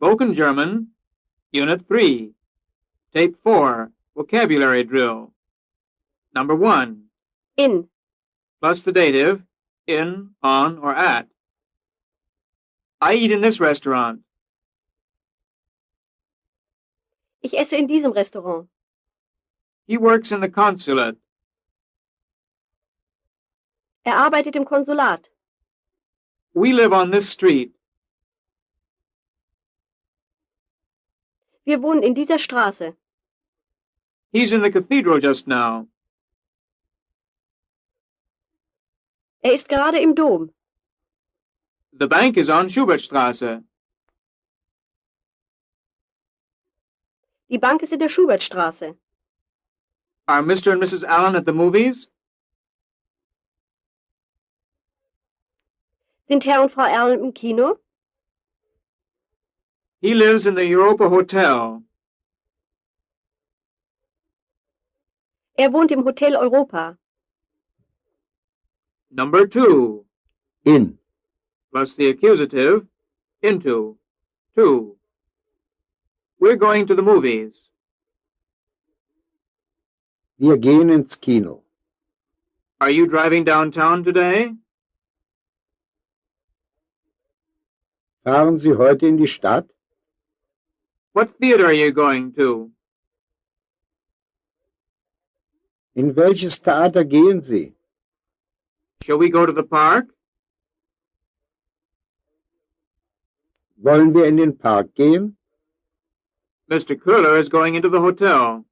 Spoken German, Unit 3, Tape 4, Vocabulary Drill. Number 1. In. Plus the dative, in, on, or at. I eat in this restaurant. Ich esse in diesem Restaurant. He works in the consulate. Arbeitet im Konsulat. We live on this street. Wir wohnen in dieser Straße. He's in the cathedral just now. Ist gerade im Dom. The bank is on Schubertstraße. Die Bank ist in der Schubertstraße. Are Mr. and Mrs. Allen at the movies? Sind Herr und Frau Allen im Kino? He lives in the Europa Hotel. Wohnt im Hotel Europa. Number 2. In. Plus the accusative, into. 2. We're going to the movies. Wir gehen ins Kino. Are you driving downtown today? Fahren Sie heute in die Stadt? What theater are you going to? In welches Theater gehen Sie? Shall we go to the park? Wollen wir in den Park gehen? Mr. Köhler is going into the hotel.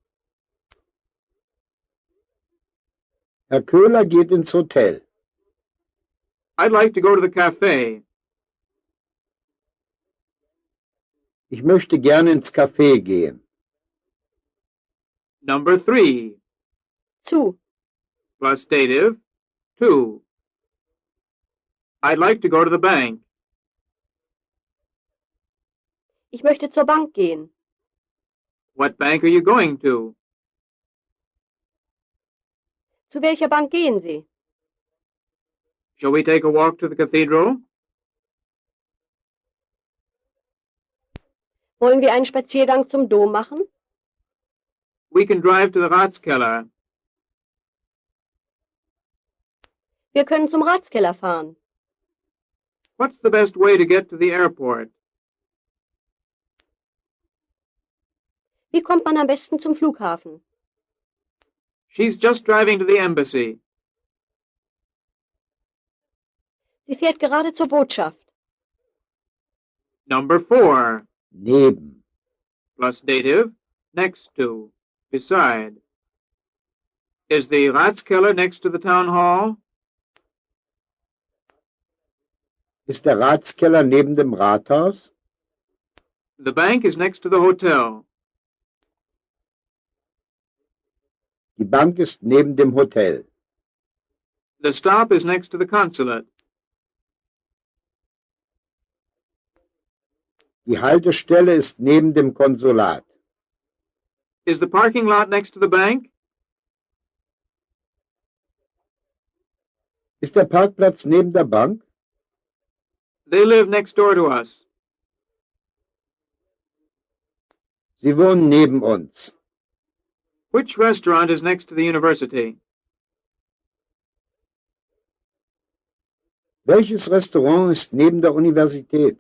Herr Köhler geht ins Hotel. I'd like to go to the cafe. Ich möchte gerne ins Café gehen. Number 3. Zu. Plus dative, 2. I'd like to go to the bank. Ich möchte zur Bank gehen. What bank are you going to? Zu welcher Bank gehen Sie? Shall we take a walk to the cathedral? Wollen wir einen Spaziergang zum Dom machen? We can drive to the Ratskeller. Wir können zum Ratskeller fahren. What's the best way to get to the airport? Wie kommt man am besten zum Flughafen? She's just driving to the embassy. Sie fährt gerade zur Botschaft. Number 4. Neben. Plus dative, next to, beside. Is the Ratskeller next to the town hall? Ist der Ratskeller neben dem Rathaus? The bank is next to the hotel. Die Bank ist neben dem Hotel. The stop is next to the consulate. Die Haltestelle ist neben dem Konsulat. Is the parking lot next to the bank? Ist der Parkplatz neben der Bank? They live next door to us. Sie wohnen neben uns. Which restaurant is next to the university? Welches Restaurant ist neben der Universität?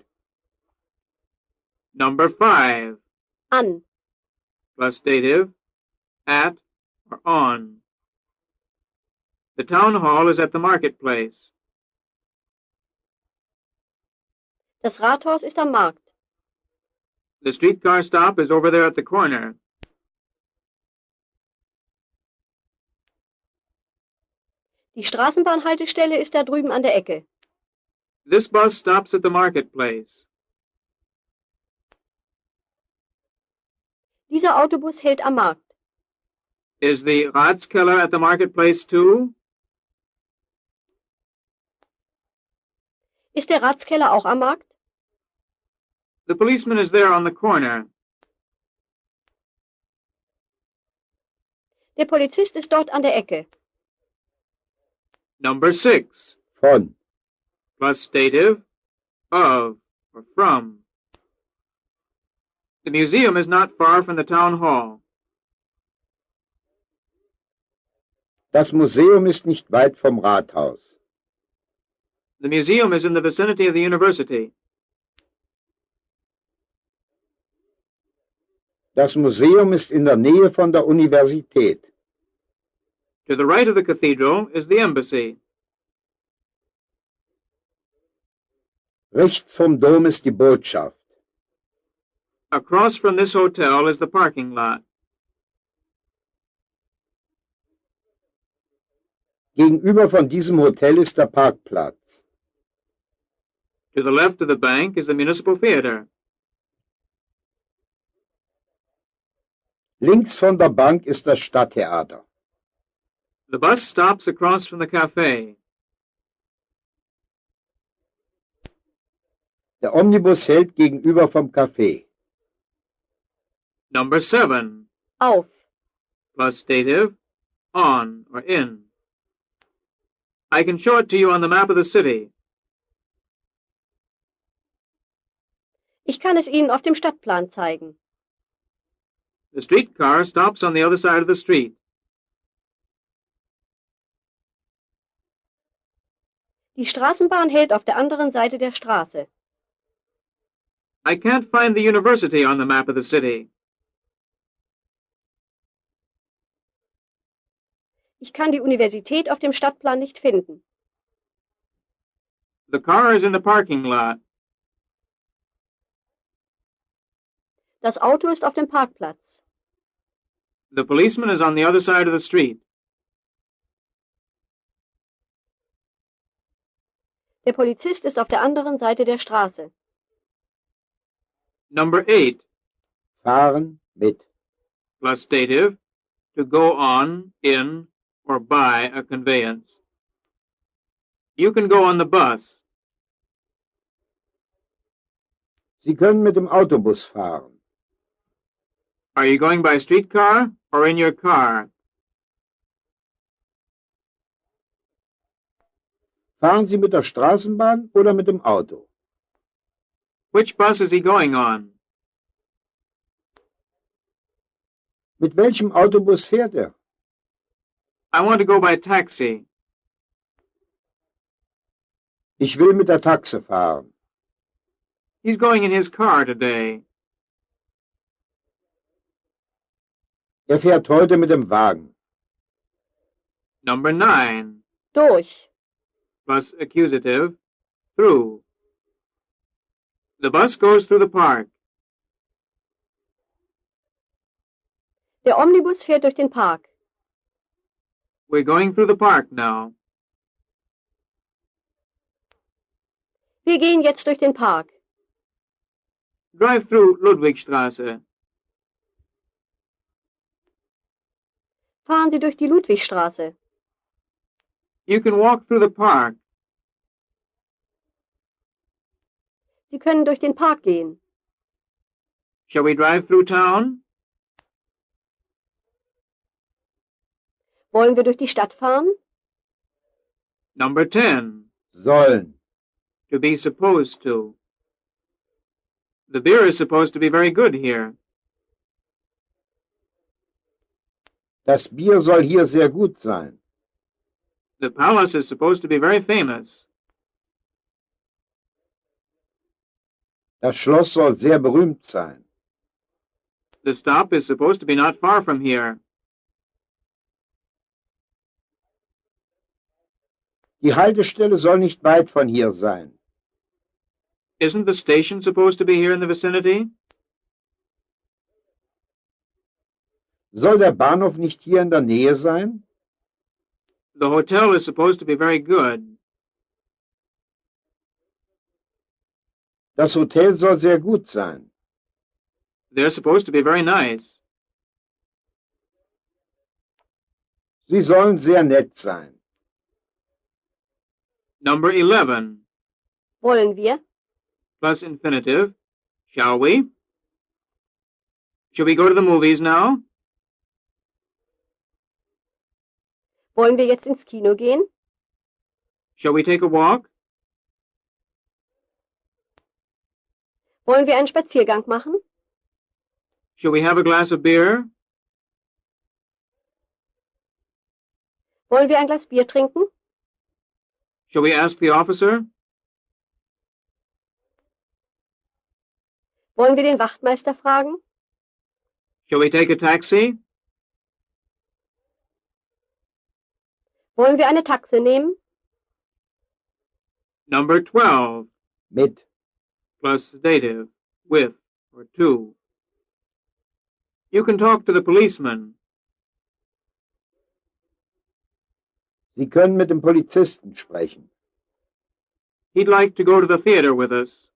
Number 5. An. Plus dative, at, or on. The town hall is at the marketplace. Das Rathaus ist am Markt. The streetcar stop is over there at the corner. Die Straßenbahnhaltestelle ist da drüben an der Ecke. This bus stops at the marketplace. Dieser Autobus hält am Markt. Is the Ratskeller at the marketplace too? Ist der Ratskeller auch am Markt? The policeman is there on the corner. Der Polizist ist dort an der Ecke. Number 6. Von. Plus dative, of, or from. The museum is not far from the town hall. Das Museum ist nicht weit vom Rathaus. The museum is in the vicinity of the university. Das Museum ist in der Nähe von der Universität. To the right of the cathedral is the embassy. Rechts vom Dom ist die Botschaft. Across from this hotel is the parking lot. Gegenüber von diesem Hotel ist der Parkplatz. To the left of the bank is the municipal theater. Links von der Bank ist das Stadttheater. The bus stops across from the cafe. Der Omnibus hält gegenüber vom Café. Number 7. Auf. Plus dative, on or in. I can show it to you on the map of the city. Ich kann es Ihnen auf dem Stadtplan zeigen. The streetcar stops on the other side of the street. Die Straßenbahn hält auf der anderen Seite der Straße. I can't find the university on the map of the city. Ich kann die Universität auf dem Stadtplan nicht finden. The car is in the parking lot. Das Auto ist auf dem Parkplatz. The policeman is on the other side of the street. Der Polizist ist auf der anderen Seite der Straße. Number 8. Fahren mit. Plus dative, to go on, in, or by a conveyance. You can go on the bus. Sie können mit dem Autobus fahren. Are you going by streetcar or in your car? Fahren Sie mit der Straßenbahn oder mit dem Auto? Which bus is he going on? Mit welchem Autobus fährt er? I want to go by taxi. Ich will mit der Taxe fahren. He's going in his car today. Er fährt heute mit dem Wagen. Number 9. Durch. Plus accusative, through. The bus goes through the park. Der Omnibus fährt durch den Park. We're going through the park now. Wir gehen jetzt durch den Park. Drive through Ludwigstraße. Fahren Sie durch die Ludwigstraße. You can walk through the park. Sie können durch den Park gehen. Shall we drive through town? Wollen wir durch die Stadt fahren? Number 10. Sollen. To be supposed to. The beer is supposed to be very good here. Das Bier soll hier sehr gut sein. The palace is supposed to be very famous. Das Schloss soll sehr berühmt sein. The stop is supposed to be not far from here. Die Haltestelle soll nicht weit von hier sein. Isn't the station supposed to be here in the vicinity? Soll der Bahnhof nicht hier in der Nähe sein? The hotel is supposed to be very good. Das Hotel soll sehr gut sein. They're supposed to be very nice. Sie sollen sehr nett sein. Number 11. Wollen wir? Plus infinitive. Shall we? Shall we go to the movies now? Wollen wir jetzt ins Kino gehen? Shall we take a walk? Wollen wir einen Spaziergang machen? Shall we have a glass of beer? Wollen wir ein Glas Bier trinken? Shall we ask the officer? Wollen wir den Wachtmeister fragen? Shall we take a taxi? Wollen wir eine Taxe nehmen? Number 12. Mit. Plus dative, with, or to. You can talk to the policeman. Sie können mit dem Polizisten sprechen. He'd like to go to the theater with us.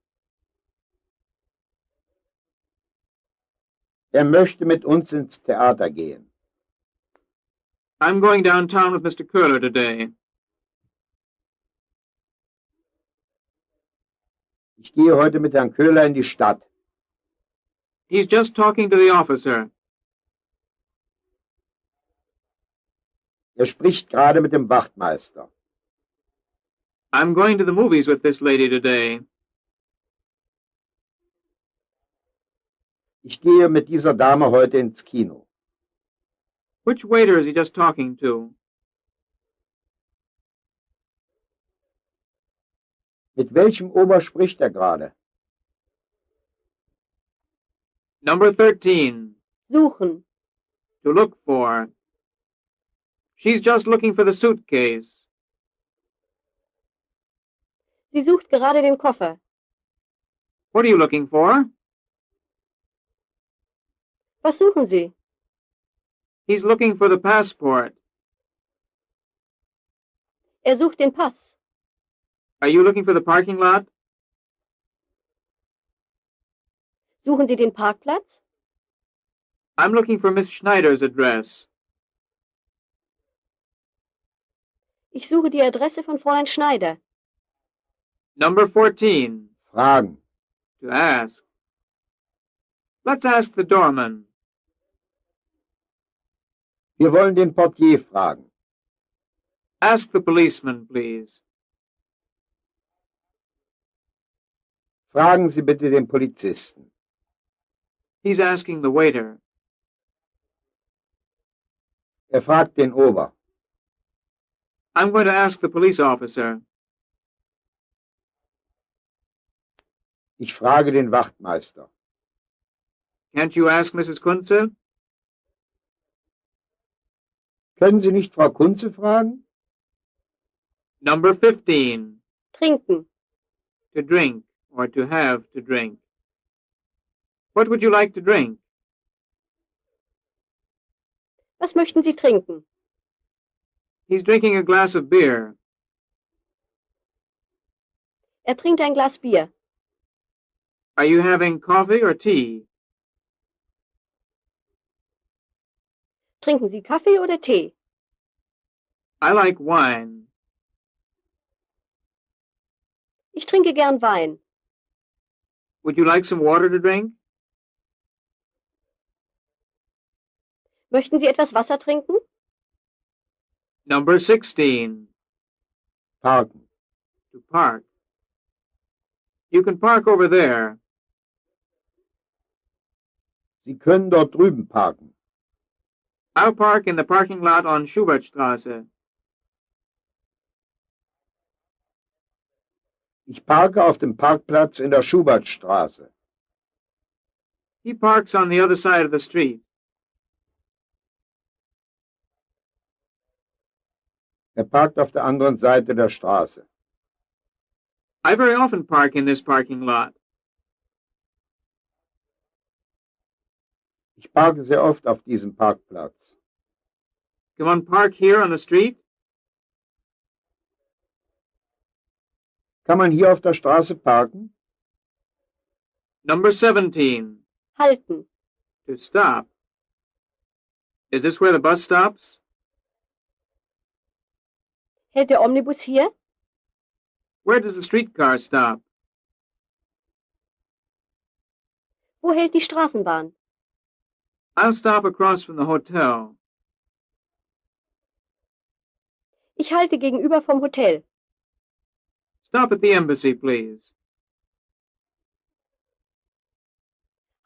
Möchte mit uns ins Theater gehen. I'm going downtown with Mr. Curler today. Ich gehe heute mit Herrn Köhler in die Stadt. He's just talking to the officer. Spricht gerade mit dem Wachtmeister. I'm going to the movies with this lady today. Ich gehe mit dieser Dame heute ins Kino. Which waiter is he just talking to? Mit welchem Ober spricht gerade? Number 13. Suchen. To look for. She's just looking for the suitcase. Sie sucht gerade den Koffer. What are you looking for? Was suchen Sie? He's looking for the passport. Sucht den Pass. Are you looking for the parking lot? Suchen Sie den Parkplatz? I'm looking for Miss Schneider's address. Ich suche die Adresse von Fräulein Schneider. Number 14. Fragen. To ask. Let's ask the doorman. Wir wollen den Portier fragen. Ask the policeman, please. Fragen Sie bitte den Polizisten. He's asking the waiter. Fragt den Ober. I'm going to ask the police officer. Ich frage den Wachtmeister. Can't you ask Mrs. Kunze? Können Sie nicht Frau Kunze fragen? Number 15. Trinken. To drink, or to have to drink. What would you like to drink? Was möchten Sie trinken? He's drinking a glass of beer. Trinkt ein Glas Bier. Are you having coffee or tea? Trinken Sie Kaffee oder Tee? I like wine. Ich trinke gern Wein. Would you like some water to drink? Möchten Sie etwas Wasser trinken? Number 16. Parken. To park. You can park over there. Sie können dort drüben parken. I'll park in the parking lot on Schubertstraße. Ich parke auf dem Parkplatz in der Schubertstraße. He parks on the other side of the street. Parkt auf der anderen Seite der Straße. I very often park in this parking lot. Ich parke sehr oft auf diesem Parkplatz. Can one park here on the street? Kann man hier auf der Straße parken? Number 17. Halten. To stop. Is this where the bus stops? Hält der Omnibus hier? Where does the streetcar stop? Wo hält die Straßenbahn? I'll stop across from the hotel. Ich halte gegenüber vom Hotel. Stop at the embassy, please.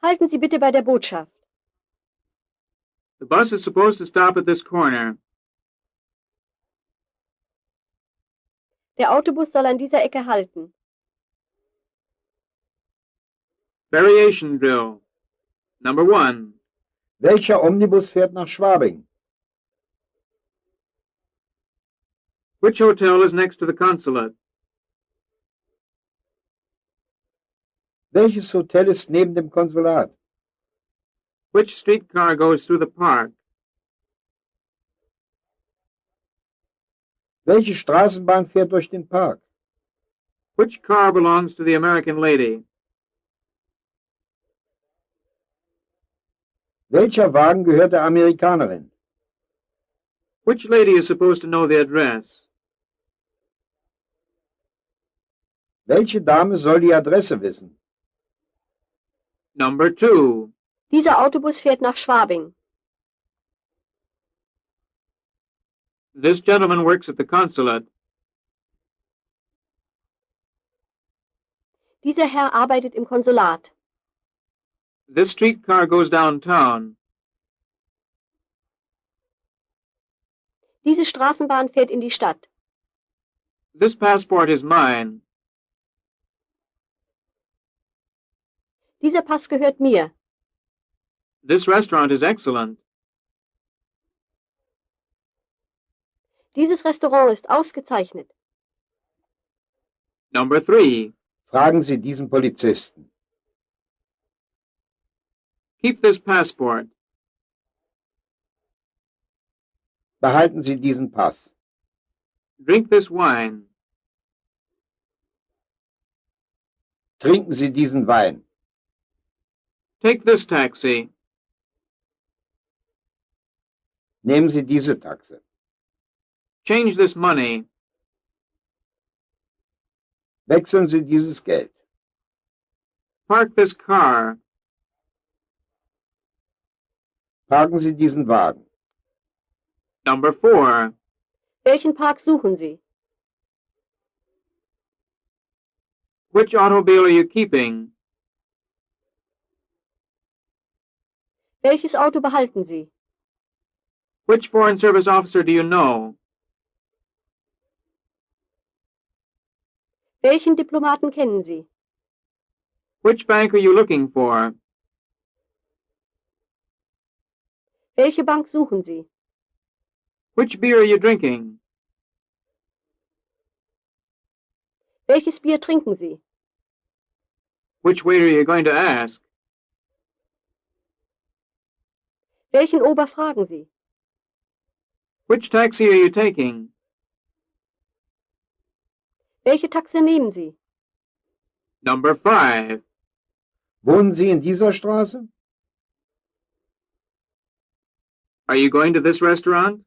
Halten Sie bitte bei der Botschaft. The bus is supposed to stop at this corner. Der Autobus soll an dieser Ecke halten. Variation drill. Number 1. Welcher Omnibus fährt nach Schwabing? Which hotel is next to the consulate? Welches Hotel ist neben dem Konsulat? Which streetcar goes through the park? Welche Straßenbahn fährt durch den Park? Which car belongs to the American lady? Welcher Wagen gehört der Amerikanerin? Which lady is supposed to know the address? Welche Dame soll die Adresse wissen? Number 2. Dieser Autobus fährt nach Schwabing. This gentleman works at the consulate. Dieser Herr arbeitet im Konsulat. This streetcar goes downtown. Diese Straßenbahn fährt in die Stadt. This passport is mine. Dieser Pass gehört mir. This restaurant is excellent. Dieses Restaurant ist ausgezeichnet. Number 3. Fragen Sie diesen Polizisten. Keep this passport. Behalten Sie diesen Pass. Drink this wine. Trinken Sie diesen Wein. Take this taxi. Nehmen Sie diese Taxe. Change this money. Wechseln Sie dieses Geld. Park this car. Parken Sie diesen Wagen. Number 4. Welchen Park suchen Sie? Which automobile are you keeping? Welches Auto behalten Sie? Which Foreign Service officer do you know? Welchen Diplomaten kennen Sie? Which bank are you looking for? Welche Bank suchen Sie? Which beer are you drinking? Welches Bier trinken Sie? Which waiter are you going to ask? Welchen Ober fragen Sie? Which taxi are you taking? Welche Taxe nehmen Sie? Number 5. Wohnen Sie in dieser Straße? Are you going to this restaurant?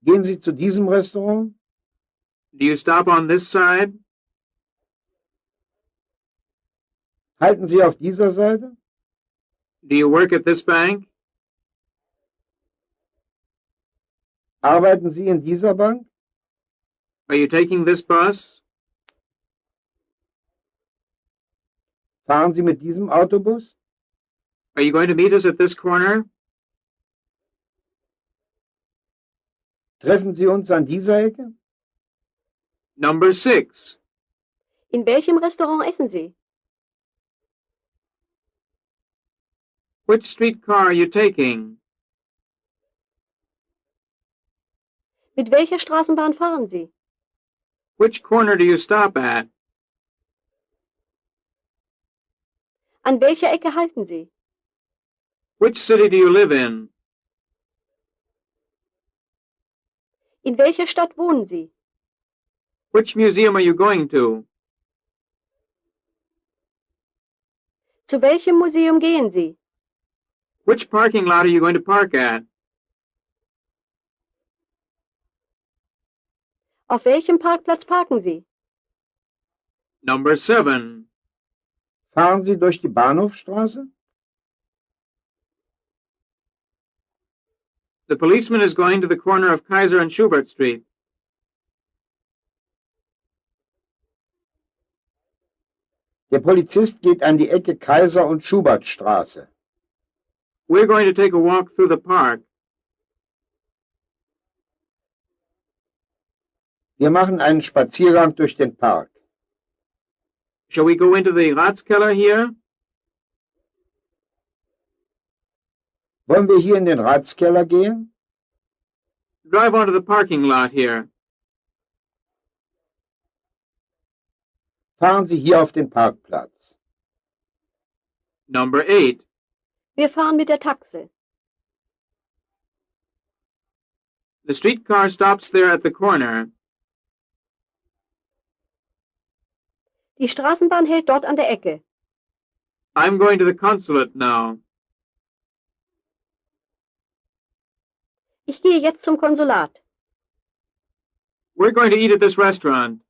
Gehen Sie zu diesem Restaurant? Do you stop on this side? Halten Sie auf dieser Seite? Do you work at this bank? Arbeiten Sie in dieser Bank? Are you taking this bus? Fahren Sie mit diesem Autobus? Are you going to meet us at this corner? Treffen Sie uns an dieser Ecke? Number 6. In welchem Restaurant essen Sie? Which streetcar are you taking? Mit welcher Straßenbahn fahren Sie? Which corner do you stop at? An welcher Ecke halten Sie? Which city do you live in? In welcher Stadt wohnen Sie? Which museum are you going to? Zu welchem Museum gehen Sie? Which parking lot are you going to park at? Auf welchem Parkplatz parken Sie? Number 7. Fahren Sie durch die Bahnhofstraße? The policeman is going to the corner of Kaiser and Schubert Street. Der Polizist geht an die Ecke Kaiser- und Schubertstraße. We're going to take a walk through the park. Wir machen einen Spaziergang durch den Park. Shall we go into the Ratskeller here? Wollen wir hier in den Ratskeller gehen? Drive onto the parking lot here. Fahren Sie hier auf den Parkplatz. Number 8. Wir fahren mit der Taxe. The streetcar stops there at the corner. Die Straßenbahn hält dort an der Ecke. I'm going to the consulate now. Ich gehe jetzt zum Konsulat. We're going to eat at this restaurant.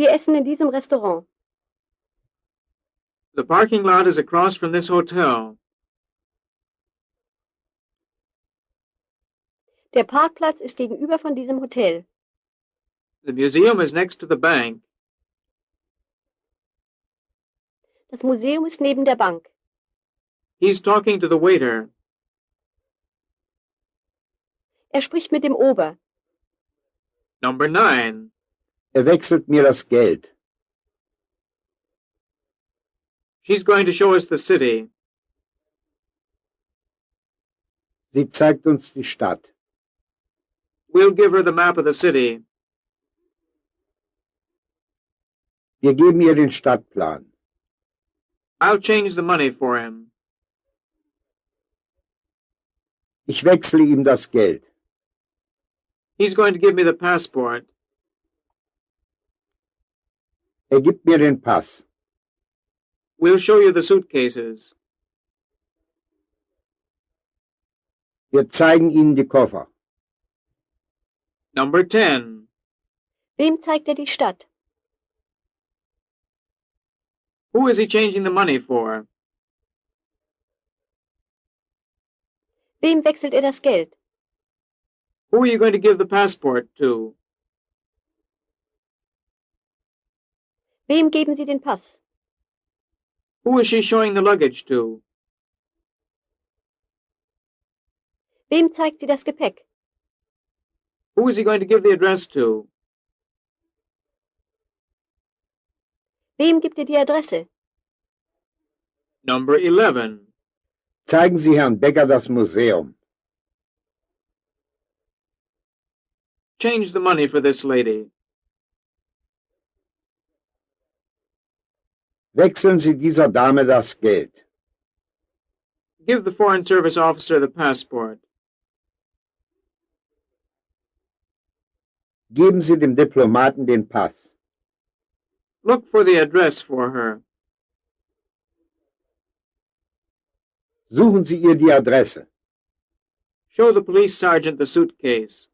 Wir essen in diesem Restaurant. The parking lot is across from this hotel. Der Parkplatz ist gegenüber von diesem Hotel. The museum is next to the bank. Das Museum ist neben der Bank. He's talking to the waiter. Er spricht mit dem Ober. Number 9. Er wechselt mir das Geld. She's going to show us the city. Sie zeigt uns die Stadt. We'll give her the map of the city. Wir geben ihr den Stadtplan. I'll change the money for him. Ich wechsle ihm das Geld. He's going to give me the passport. Er gibt mir den Pass. We'll show you the suitcases. Wir zeigen Ihnen die Koffer. Number 10. Wem zeigt er die Stadt? Who is he changing the money for? Wem wechselt er das Geld? Who are you going to give the passport to? Wem geben Sie den Pass? Who is she showing the luggage to? Wem zeigt sie das Gepäck? Who is he going to give the address to? Wem gibt er die Adresse? Number 11. Zeigen Sie Herrn Becker das Museum. Change the money for this lady. Wechseln Sie dieser Dame das Geld. Give the Foreign Service officer the passport. Geben Sie dem Diplomaten den Pass. Look for the address for her. Suchen Sie ihr die Adresse. Show the police sergeant the suitcase.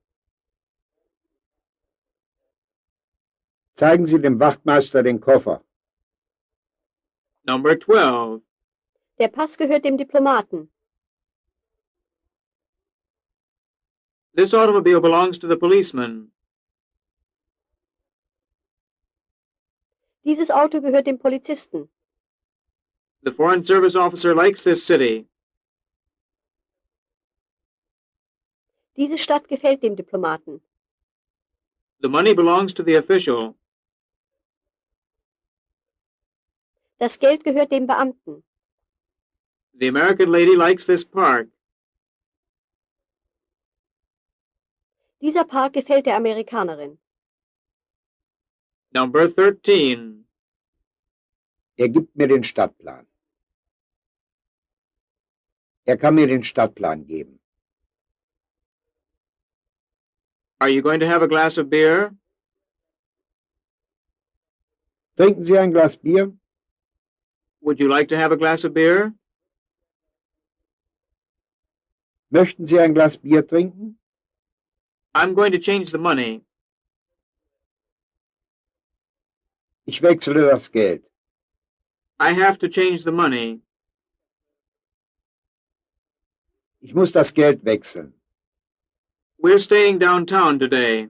Zeigen Sie dem Wachtmeister den Koffer. Number 12. Der Pass gehört dem Diplomaten. This automobile belongs to the policeman. Dieses Auto gehört dem Polizisten. The Foreign Service officer likes this city. Diese Stadt gefällt dem Diplomaten. The money belongs to the official. Das Geld gehört dem Beamten. The American lady likes this park. Dieser Park gefällt der Amerikanerin. Number 13. Er gibt mir den Stadtplan. Er kann mir den Stadtplan geben. Are you going to have a glass of beer? Trinken Sie ein Glas Bier? Would you like to have a glass of beer? Möchten Sie ein Glas Bier trinken? I'm going to change the money. Ich wechsle das Geld. I have to change the money. Ich muss das Geld wechseln. We're staying downtown today.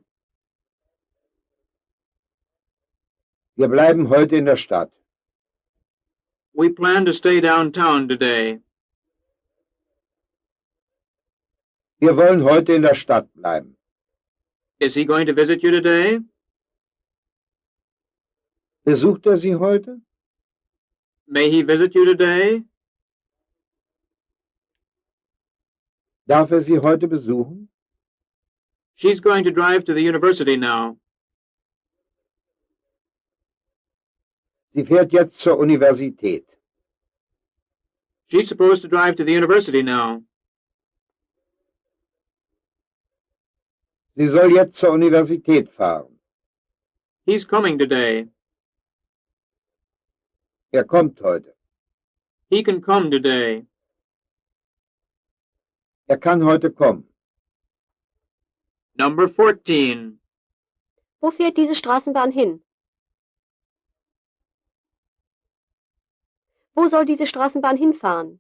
Wir bleiben heute in der Stadt. We plan to stay downtown today. Wir wollen heute in der Stadt bleiben. Is he going to visit you today? Besucht er Sie heute? May he visit you today? Darf er Sie heute besuchen? She's going to drive to the university now. Sie fährt jetzt zur Universität. She's supposed to drive to the university now. Sie soll jetzt zur Universität fahren. He's coming today. Er kommt heute. He can come today. Er kann heute kommen. Number 14. Wo fährt diese Straßenbahn hin? Wo soll diese Straßenbahn hinfahren?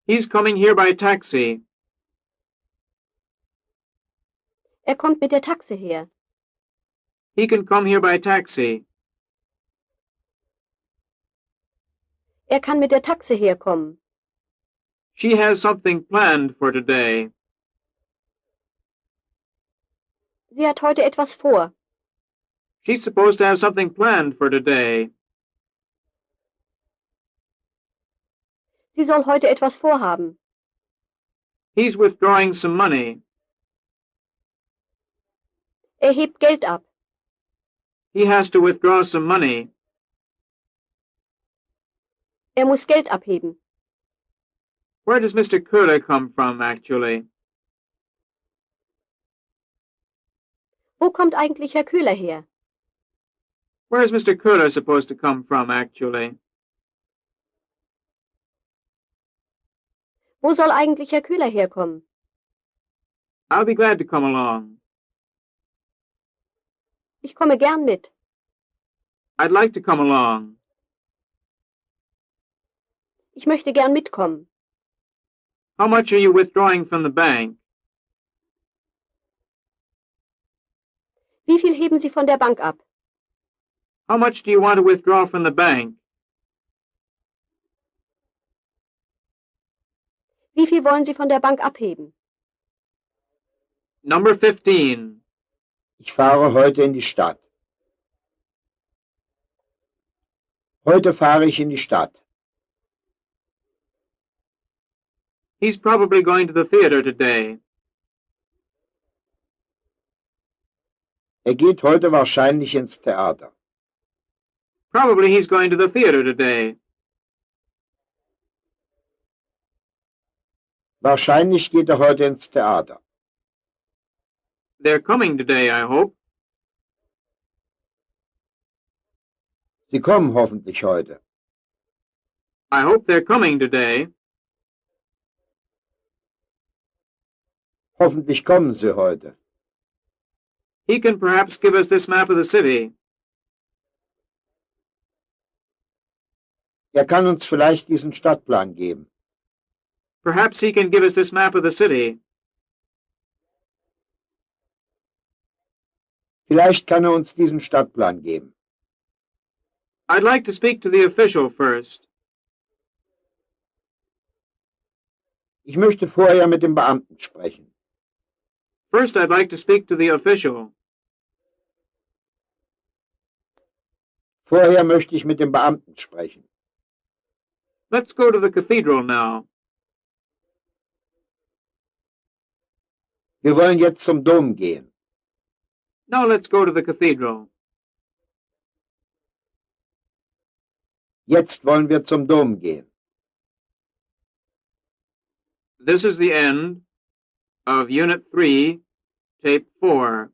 He's coming here by taxi. Er kommt mit der Taxe her. He can come here by taxi. Er kann mit der Taxe herkommen. She has something planned for today. Sie hat heute etwas vor. She's supposed to have something planned for today. Sie soll heute etwas vorhaben. He's withdrawing some money. Er hebt Geld ab. He has to withdraw some money. Er muss Geld abheben. Where does Mr. Köhler come from, actually? Wo kommt eigentlich Herr Köhler her? Where is Mr. Köhler supposed to come from, actually? Wo soll eigentlich Herr Köhler herkommen? I'll be glad to come along. Ich komme gern mit. I'd like to come along. Ich möchte gern mitkommen. How much are you withdrawing from the bank? Wie viel heben Sie von der Bank ab? How much do you want to withdraw from the bank? Wie viel wollen Sie von der Bank abheben? Number 15. Ich fahre heute in die Stadt. Heute fahre ich in die Stadt. He's probably going to the theater today. Er geht heute wahrscheinlich ins Theater. Probably he's going to the theater today. Wahrscheinlich geht er heute ins Theater. They're coming today, I hope. Sie kommen hoffentlich heute. I hope they're coming today. Hoffentlich kommen sie heute. He can perhaps give us this map of the city. Er kann uns vielleicht diesen Stadtplan geben. Perhaps he can give us this map of the city. Vielleicht kann er uns diesen Stadtplan geben. I'd like to speak to the official first. Ich möchte vorher mit dem Beamten sprechen. First, I'd like to speak to the official. Vorher möchte ich mit dem Beamten sprechen. Let's go to the cathedral now. Wir wollen jetzt zum Dom gehen. Now let's go to the cathedral. Jetzt wollen wir zum Dom gehen. This is the end of Unit 3, Tape 4.